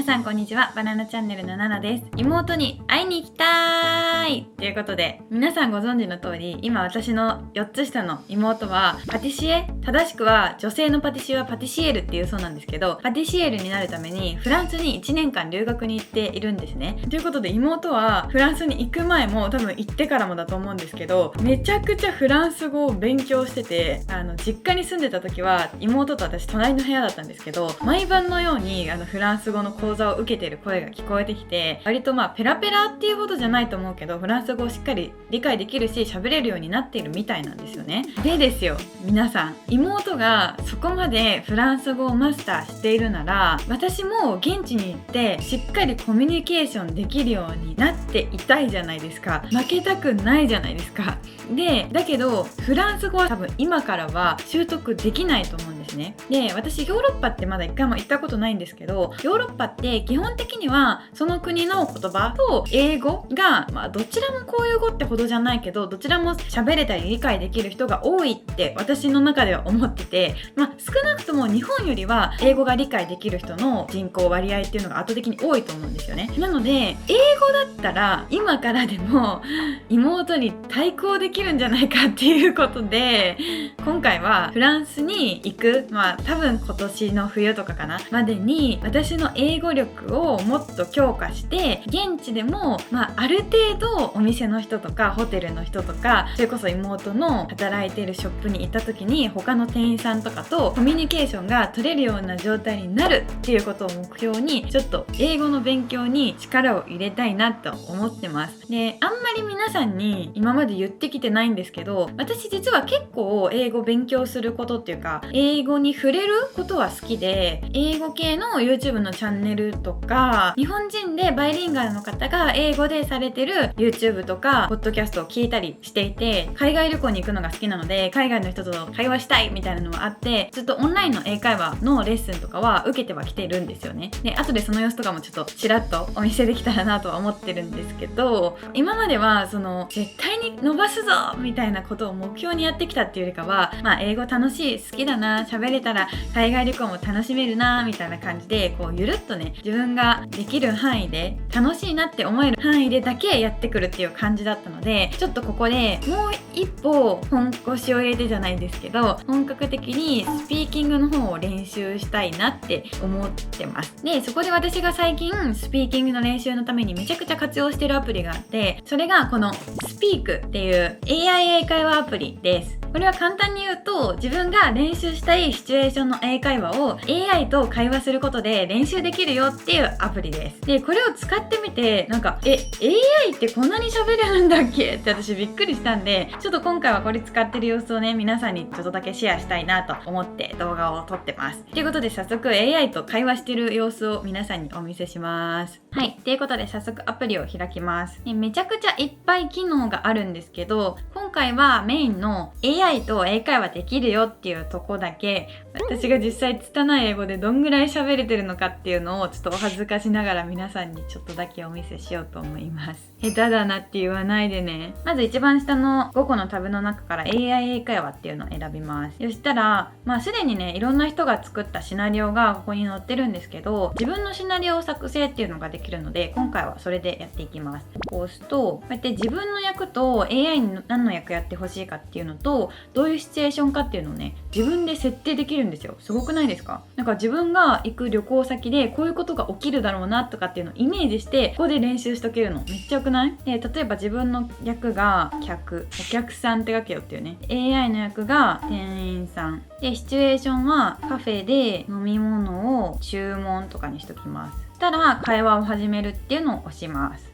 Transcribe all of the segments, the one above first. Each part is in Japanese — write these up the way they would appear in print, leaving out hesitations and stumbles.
さんこんにちは。バナナチャンネルのナナです。妹に会いに行きたいということで、皆さんご存知の通り、今私の4つ下の妹はパティシエ、正しくは女性のパティシエはパティシエールっていうそうなんですけど、パティシエールになるためにフランスに1年間留学に行っているんですね。ということで妹はフランスに行く前も多分行ってからもだと思うんですけど、めちゃくちゃフランス語を勉強してて、実家に住んでた時は妹と私隣の部屋だったんですけど、毎晩のようにフランス語の講座を受けている声が聞こえてきて、割とペラペラっていうほどじゃないと思うけど、フランス語をしっかり理解できるし喋れるようになっているみたいなんですよね。でですよ、皆さん、妹がそこまでフランス語をマスターしているなら、私も現地に行ってしっかりコミュニケーションできるようになっていたいじゃないですか。負けたくないじゃないですか。で、だけどフランス語は多分今からは習得できないと思うんですね。で、私ヨーロッパってまだ一回も行ったことないんですけど、ヨーロッパって基本的にはその国の言葉と英語が、どちらも公用語ってほどじゃないけど、どちらも喋れたり理解できる人が多いって私の中では思ってて、少なくとも日本よりは英語が理解できる人の人口割合っていうのが圧倒的に多いと思うんですよね。なので英語だったら今からでも妹に対抗できるんじゃないかっていうことで、今回はフランスに行く、多分今年の冬とかかなまでに私の英語力をもっと強化して、現地でもある程度お店の人とかホテルの人とか、それこそ妹の働いているショップに行った時に他の店員さんとかとコミュニケーションが取れるような状態になるっていうことを目標に、ちょっと英語の勉強に力を入れたいなと思ってます。で、あんまり皆さんに今まで言ってきてないんですけど、私実は結構英語勉強することっていうか、英語に触れることは好きで、英語系の YouTube のチャンネルとか、日本人でバイリンガルの方が英語でされてる YouTube とかポッドキャストを聞いたりしていて、海外旅行に行くのが好きなので海外の人と会話したいみたいなのもあって、ずっとオンラインの英会話のレッスンとかは受けてはきてるんですよね。で、後でその様子とかもちょっとちらっとお見せできたらなとは思ってるんですけど、今までは絶対に伸ばすぞみたいなことを目標にやってきたっていうよりかは、英語楽しい、好きだな、喋れたら海外旅行も楽しめるなみたいな感じで、ゆるっとね、自分ができる範囲で楽しいなって思える範囲でだけやってくるっていう感じだったので、ちょっとここでもう一歩本腰を入れてじゃないですけど、本格的にスピーキングの方を練習したいなって思ってます。で、そこで私が最近スピーキングの練習のためにめちゃくちゃ活用してるアプリがあって、それがこのスピークっていう AI 英会話アプリです。これは簡単に言うと、自分が練習したいシチュエーションの英会話を AI と会話することで練習できるよっていうアプリです。で、これを使ってみて、AI ってこんなに喋れるんだっけって私びっくりしたんで、ちょっと今回はこれ使ってる様子をね、皆さんにちょっとだけシェアしたいなと思って動画を撮ってます。ということで早速 AI と会話してる様子を皆さんにお見せします。はい。ということで早速アプリを開きます。めちゃくちゃいっぱい機能があるんですけど、今回はメインの AI と英会話できるよっていうとこだけ、私が実際拙い英語でどんぐらい喋れてるのかっていうのをちょっとお恥ずかしながら皆さんにちょっとだけお見せしようと思います。下手だなって言わないでね。まず一番下の5個のタブの中から AI 英会話っていうのを選びます。そしたら、すでにね、いろんな人が作ったシナリオがここに載ってるんですけど、自分のシナリオを作成っていうのができるので、今回はそれでやっていきます。こう押すと、こうやって自分の役と AI に何の役やってほしいかっていうのと、どういうシチュエーションかっていうのをね、自分で設定できるんですよ。すごくないですか？自分が行く旅行先でこういうことが起きるだろうなとかっていうのをイメージしてここで練習しとけるのめっちゃ良くない？で、例えば自分の役がお客さんって書けよっていうね。AI の役が店員さんで、シチュエーションはカフェで飲み物を注文とかにしときます。そしたら会話を始めるっていうのを押します。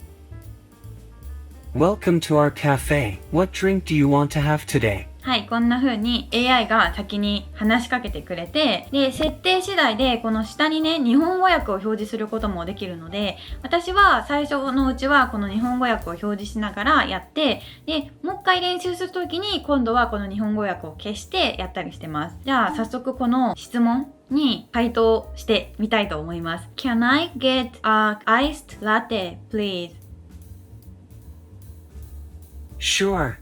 Welcome to our cafe. What drink do you want to have today? はい、こんな風に AI が先に話しかけてくれて、で、設定次第でこの下にね、日本語訳を表示することもできるので、私は最初のうちはこの日本語訳を表示しながらやって、で、もう一回練習するときに今度はこの日本語訳を消してやったりしてます。じゃあ早速この質問に回答してみたいと思います。Can I get a iced latte, please? Sure.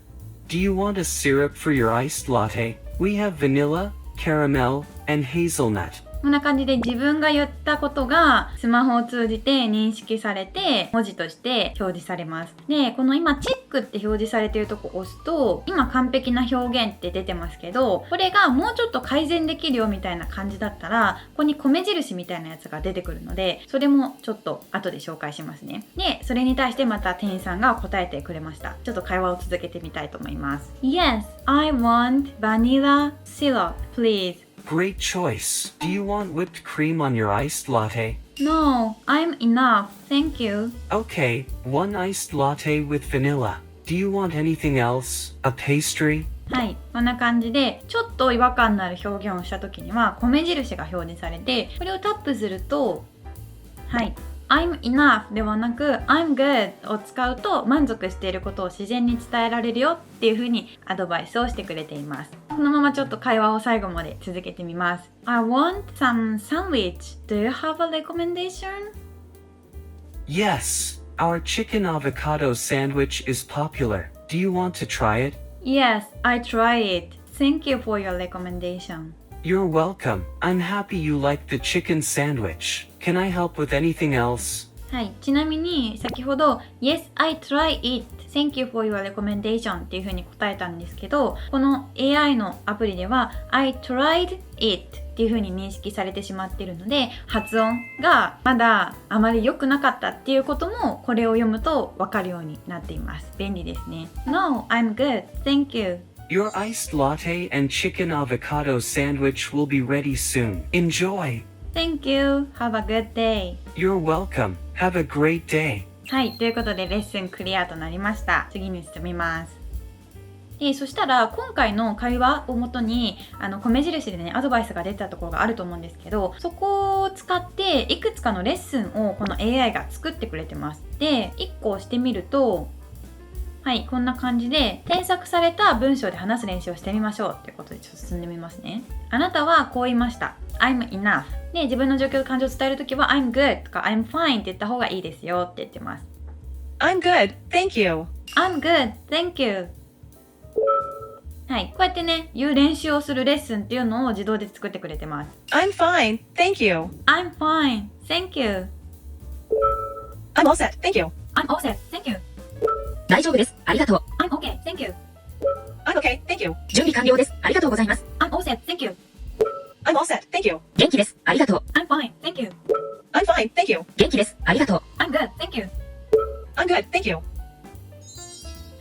Do you want a syrup for your iced latte? We have vanilla, caramel, and hazelnut. こんな感じで自分が言ったことがスマホを通じて認識されて文字として表示されます。で、この今チェックって表示されているとこを押すと、今完璧な表現って出てますけど、これがもうちょっと改善できるよみたいな感じだったら、ここに米印みたいなやつが出てくるので、それもちょっと後で紹介しますね。で、それに対してまた店員さんが答えてくれました。ちょっと会話を続けてみたいと思います。Yes, I want vanilla syrup, please. Great choice. Do you want whipped cream on your iced latte? No, I'm enough. Thank you. Okay, one iced latte with vanilla. Do you want anything else? A pastry? はい、こんな感じでちょっと違和感のある表現をした時には米印が表示されて、これをタップすると、はい、I'm enough ではなく I'm good を使うと満足していることを自然に伝えられるよっていう風にアドバイスをしてくれています。このままちょっと会話を最後まで続けてみます。I want some sandwich. Do you have a recommendation? Yes, our chicken avocado sandwich is popular. Do you want to try it? Yes, I try it. Thank you for your recommendation. You're welcome. I'm happy you like the chicken sandwich. Can I help with anything else? はい、ちなみに先ほど Yes, I try it. Thank you for your recommendation っていう風に答えたんですけど、この AI のアプリでは I tried it っていう風に認識されてしまっているので、発音がまだあまり良くなかったっていうこともこれを読むと分かるようになっています。便利ですね。No, I'm good. Thank you. Your iced latte and chicken avocado sandwich will be ready soon. Enjoy. Thank you. Have a good day. You're welcome. Have a great day. はい、ということでレッスンクリアとなりました。次に進みます。そしたら今回の会話をもとに米印でねアドバイスが出たところがあると思うんですけど、そこを使っていくつかのレッスンをこの AI が作ってくれてます。で、1個押してみると、はい、こんな感じで添削された文章で話す練習をしてみましょうということでちょっと進んでみますね。あなたはこう言いました。I'm enough。で、自分の状況と感情を伝えるときは I'm good とか I'm fine って言った方がいいですよって言ってます。I'm good, thank you. I'm good, thank you. はい、こうやってね、言う練習をするレッスンっていうのを自動で作ってくれてます。I'm fine, thank you. I'm fine, thank you. I'm all set, thank you. I'm all set, thank you. 大丈夫です。ありがとう。I'm okay, thank you. I'm okay, thank you. 準備完了です。ありがとうございます。I'm all set, thank you. I'm all set, thank you. 元気です。ありがとう。I'm fine, thank you. I'm fine, thank you. 元気です。ありがとう。I'm good, thank you. I'm good, thank you.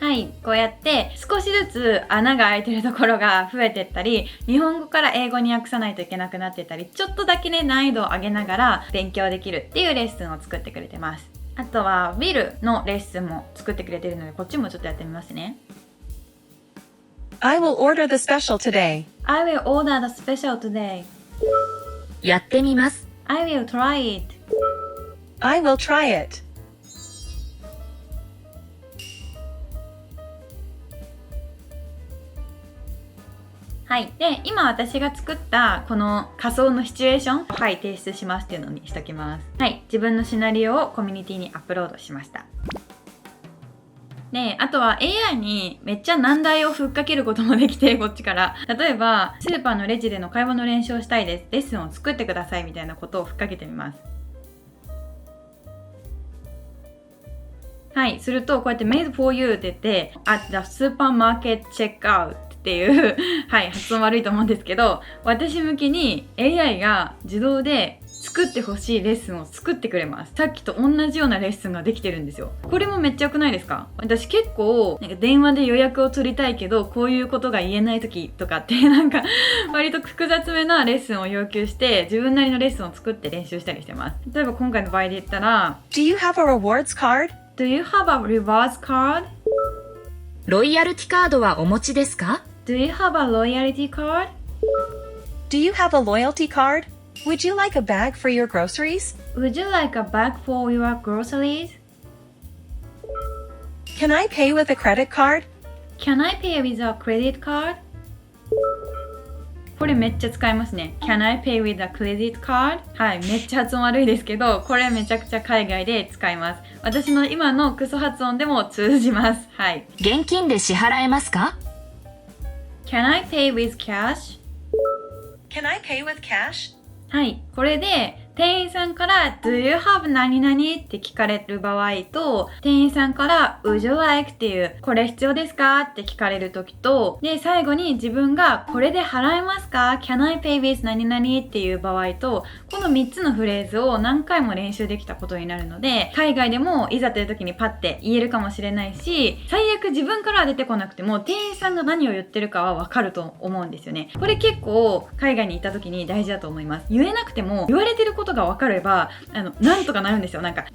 はい、こうやって少しずつ穴が開いてるところが増えてったり、日本語から英語に訳さないといけなくなってたり、ちょっとだけね難易度を上げながら勉強できるっていうレッスンを作ってくれてます。あとは Will のレッスンも作ってくれてるので、こっちもちょっとやってみますね。I will order the special today. I will order the special today. やってみます。I will try it. I will try it. はい。で、今私が作ったこの仮想のシチュエーション、はい、提出しますっていうのにしときます。はい。自分のシナリオをコミュニティにアップロードしました。で、あとは AI にめっちゃ難題をふっかけることもできて、こっちから。例えば、スーパーのレジでの会話の練習をしたいです。レッスンを作ってくださいみたいなことをふっかけてみます。はい。すると、こうやって made for you って言って、at the supermarket checkoutっていうはい、発音悪いと思うんですけど、私向きに AI が自動で作ってほしいレッスンを作ってくれます。さっきと同じようなレッスンができてるんですよ。これもめっちゃ良くないですか？私結構なんか電話で予約を取りたいけどこういうことが言えない時とかってなんか割と複雑めなレッスンを要求して自分なりのレッスンを作って練習したりしてます。例えば今回の場合で言ったら Do you have a rewards card? Do you have a rewards card? ロイヤルティカードはお持ちですか？ Do you have a loyalty card? Do you have a loyalty card? Would you like a bag for your groceries? Would you like a bag for your groceries? Can I pay with a credit card? Can I pay with a credit card? これめっちゃ使いますね。Can I pay with a credit card? はい、めっちゃ発音悪いですけど、これめちゃくちゃ海外で使います。私の今のクソ発音でも通じます。はい。現金で支払えますか？ Can I pay with cash? Can I pay with cash? はい、これで店員さんから Do you have 何々って聞かれる場合と、店員さんから Would you like っていうこれ必要ですかって聞かれる時と、で最後に自分がこれで払えますか Can I pay with 何々っていう場合と、この3つのフレーズを何回も練習できたことになるので、海外でもいざという時にパッて言えるかもしれないし、最悪自分からは出てこなくても店員さんが何を言ってるかはわかると思うんですよね。これ結構海外に行った時に大事だと思います。言えなくても言われてることが分かればなんとかなるんですよ。なんか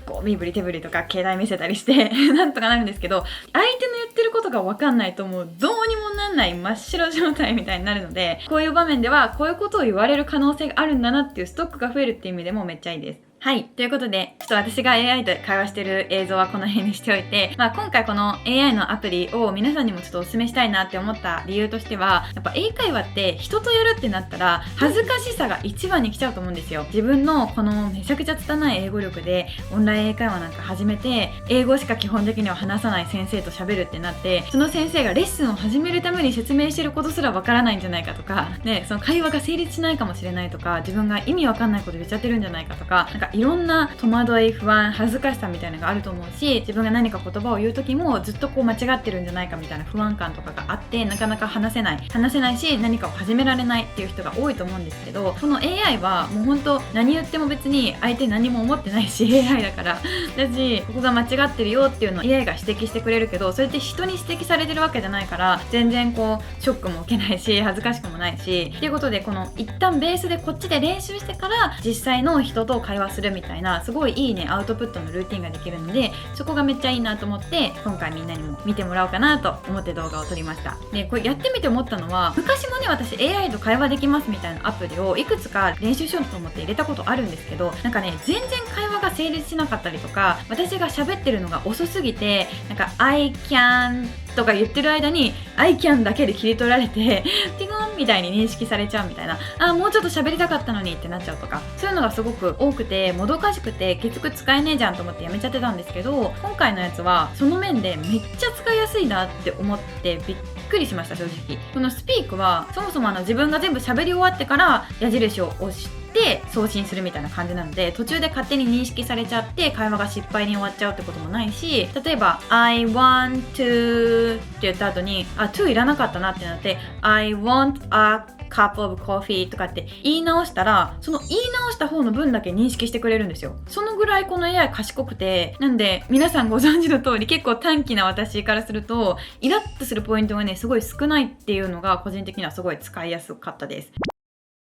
こう身振り手振りとか携帯見せたりしてなんとかなるんですけど、相手の言ってることが分かんないともうどうにもなんない真っ白状態みたいになるので、こういう場面ではこういうことを言われる可能性があるんだなっていうストックが増えるっていう意味でもめっちゃいいです。はい。ということで、ちょっと私が AI と会話してる映像はこの辺にしておいて、今回この AI のアプリを皆さんにもちょっとお勧めしたいなって思った理由としては、やっぱ英会話って人とやるってなったら恥ずかしさが一番に来ちゃうと思うんですよ。自分のこのめちゃくちゃ拙い英語力でオンライン英会話なんか始めて、英語しか基本的には話さない先生と喋るってなって、その先生がレッスンを始めるために説明してることすらわからないんじゃないかとか、ね、その会話が成立しないかもしれないとか、自分が意味わかんないこと言っちゃってるんじゃないかとか、なんかいろんな戸惑い、不安、恥ずかしさみたいなのがあると思うし、自分が何か言葉を言う時もずっとこう間違ってるんじゃないかみたいな不安感とかがあって、なかなか話せないし、何かを始められないっていう人が多いと思うんですけど、この AI はもう本当何言っても別に相手何も思ってないしAI だからだし、ここが間違ってるよっていうのを AI が指摘してくれるけど、それって人に指摘されてるわけじゃないから、全然こうショックも受けないし恥ずかしくもないしっていうことで、この一旦ベースでこっちで練習してから実際の人と会話するみたいな、すごいいいねアウトプットのルーティンができるので、そこがめっちゃいいなと思って、今回みんなにも見てもらおうかなと思って動画を撮りました。でこれやってみて思ったのは、昔もね私 AI と会話できますみたいなアプリをいくつか練習しようと思って入れたことあるんですけど、なんかね全然会話が成立しなかったりとか、私が喋ってるのが遅すぎて、なんか I can とか言ってる間に I can だけで切り取られてティゴンみたいに認識されちゃうみたいな、もうちょっと喋りたかったのにってなっちゃうとか、そういうのがすごく多くてもどかしくて結局使えねえじゃんと思ってやめちゃってたんですけど、今回のやつはその面でめっちゃ使いやすいなって思ってびっくりしました。正直このスピークはそもそも自分が全部喋り終わってから矢印を押して送信するみたいな感じなので、途中で勝手に認識されちゃって会話が失敗に終わっちゃうってこともないし、例えば I want to って言った後にto いらなかったなってなって I want a cup of coffee とかって言い直したら、その言い直した方の分だけ認識してくれるんですよ。そのぐらいこの AI 賢くて、なんで皆さんご存知の通り結構短気な私からするとイラッとするポイントがねすごい少ないっていうのが個人的にはすごい使いやすかったです。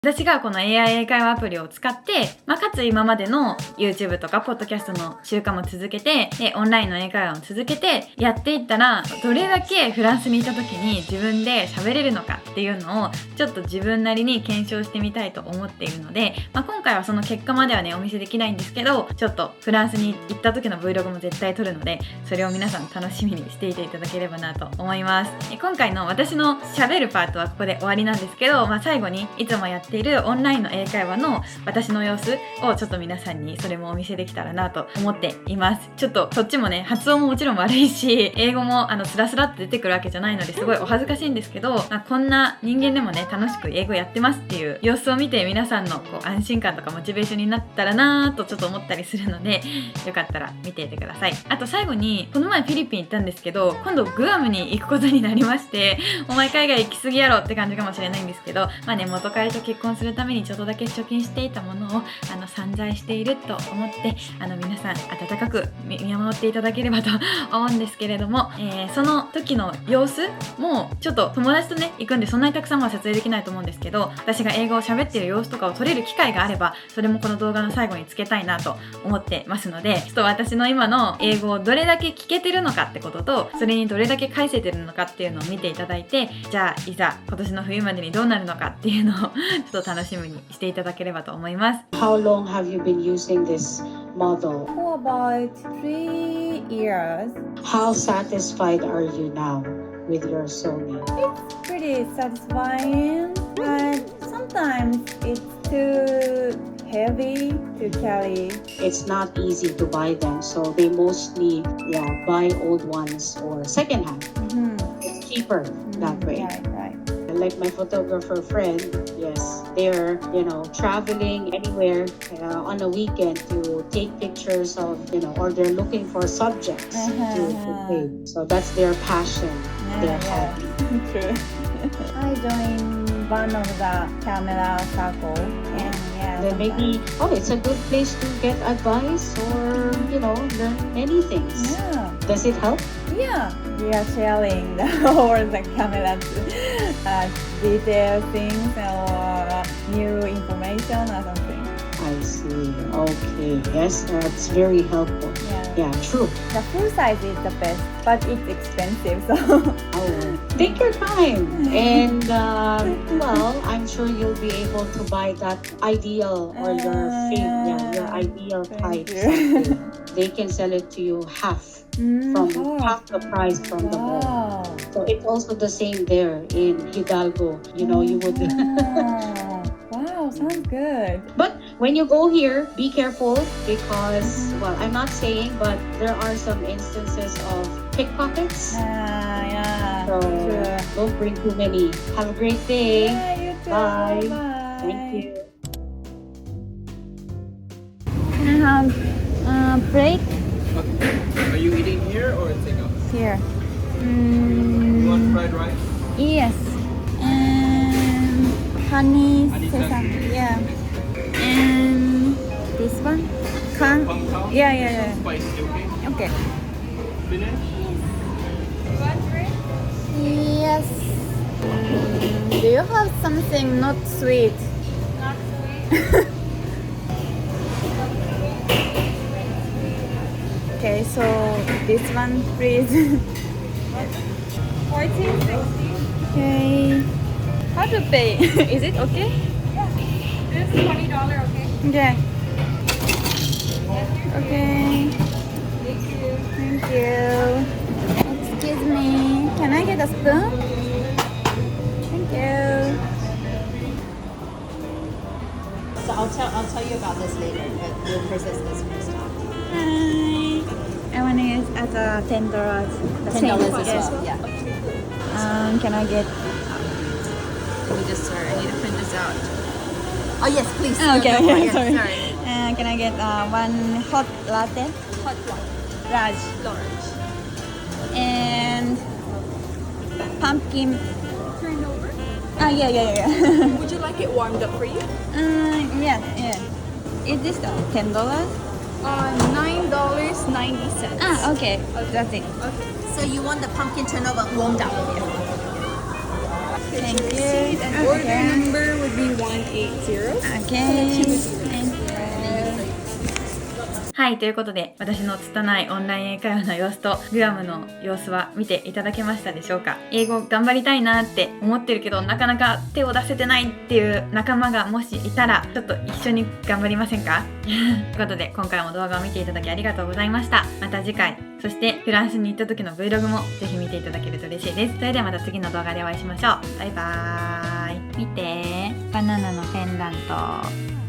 私がこの AI 英会話アプリを使って、かつ今までの YouTube とか Podcast の習慣も続けて、でオンラインの英会話も続けてやっていったら、どれだけフランスにいた時に自分で喋れるのかっていうのをちょっと自分なりに検証してみたいと思っているので、今回はその結果まではねお見せできないんですけど、ちょっとフランスに行った時の Vlog も絶対撮るので、それを皆さん楽しみにしていていただければなと思います。今回の私の喋るパートはここで終わりなんですけど、最後にいつもやっているオンラインの英会話の私の様子をちょっと皆さんにそれもお見せできたらなと思っています。ちょっとそっちもね発音ももちろん悪いし、英語もスラスラって出てくるわけじゃないのですごいお恥ずかしいんですけど、こんな人間でもね楽しく英語やってますっていう様子を見て、皆さんのこう安心感とかモチベーションになったらなとちょっと思ったりするので、よかったら見ていてください。あと最後に、この前フィリピン行ったんですけど、今度グアムに行くことになりまして、お前海外行き過ぎやろって感じかもしれないんですけど、元彼と結婚するためにちょっとだけ貯金していたものを散財していると思って、皆さん温かく見守っていただければと思うんですけれども、その時の様子もちょっと友達とね行くんで、そんなにたくさんは撮影できないと思うんですけど、私が英語を喋っている様子とかを撮れる機会があれば、それもこの動画の最後につけたいなと思ってますので、ちょっと私の今の英語をどれだけ聞けてるのかってことと、それにどれだけ返せてるのかっていうのを見ていただいて、じゃあいざ今年の冬までにどうなるのかっていうのをちょっと楽しみにしていただければと思います。 How long have you been using this model? For about 3 years. How satisfied are you now with your Sony? It's pretty satisfying, but sometimes it's too heavy to carry. It's not easy to buy them, so they mostly buy old ones or secondhand. It's cheaper that way. Right. Like my photographer friend, yes, they're, traveling anywhere on a weekend to take pictures of, or they're looking for subjects to take. So that's their passion, their hobby. True. I joined one of the camera circle and Then maybe, it's a good place to get advice or, learn many things. Yeah. Does it help? Yeah, we are sharing all the camera detail things or new information or something. I see. Okay. Yes, that's very helpful. Yeah, true. The full size is the best, but it's expensive. So Take your time. And, I'm sure you'll be able to buy that ideal or your ideal type someday. They can sell it to you half half the price from the mall. So it's also the same there in Hidalgo. You would. Wow, sounds good. But when you go here, be careful because, I'm not saying, but there are some instances of pickpockets. Yeah, So sure. don't bring too many. Have a great day. Yeah, you too. Bye. Bye. Thank you. Can I have break Are you eating here or take out? here? You want fried rice? Yes. And honey sesame. sesame. Yeah. And this one? Can? Pang khao? Yeah. Spicy, okay? Okay. Finish? Yes. Do you have something not sweet? Not sweet. Okay, so this one, please. 14.60. Okay. How to pay? Is it okay? Yeah. This is $20, okay? Okay. Okay. Thank you. Thank you. Excuse me. Can I get a spoon? Thank you. So I'll tell you about this later, but we'll process this first. Hi. I want to use as a $10. $10 as Yes. well. Yeah. Can I get? Let me just, sorry, I need to print this out. Oh yes, please. Oh, okay, Go for it. okay, Yes, sorry. sorry. Can I get one hot latte? Hot one, Large. large. And pumpkin. Turn over. Yeah. Would you like it warmed up for you? Yeah. Is this $10? $9.90. Okay. That's it. So you want the pumpkin turnover warmed up? Thank you. And order number would be 180. Okay. Thank you. はい、ということで私の拙いオンライン英会話の様子とグアムの様子は見ていただけましたでしょうか。英語頑張りたいなって思ってるけどなかなか手を出せてないっていう仲間がもしいたらちょっと一緒に頑張りませんかということで今回も動画を見ていただきありがとうございました。また次回、そしてフランスに行った時の Vlog もぜひ見ていただけると嬉しいです。それではまた次の動画でお会いしましょう。バイバーイ。見て、バナナのペンダント。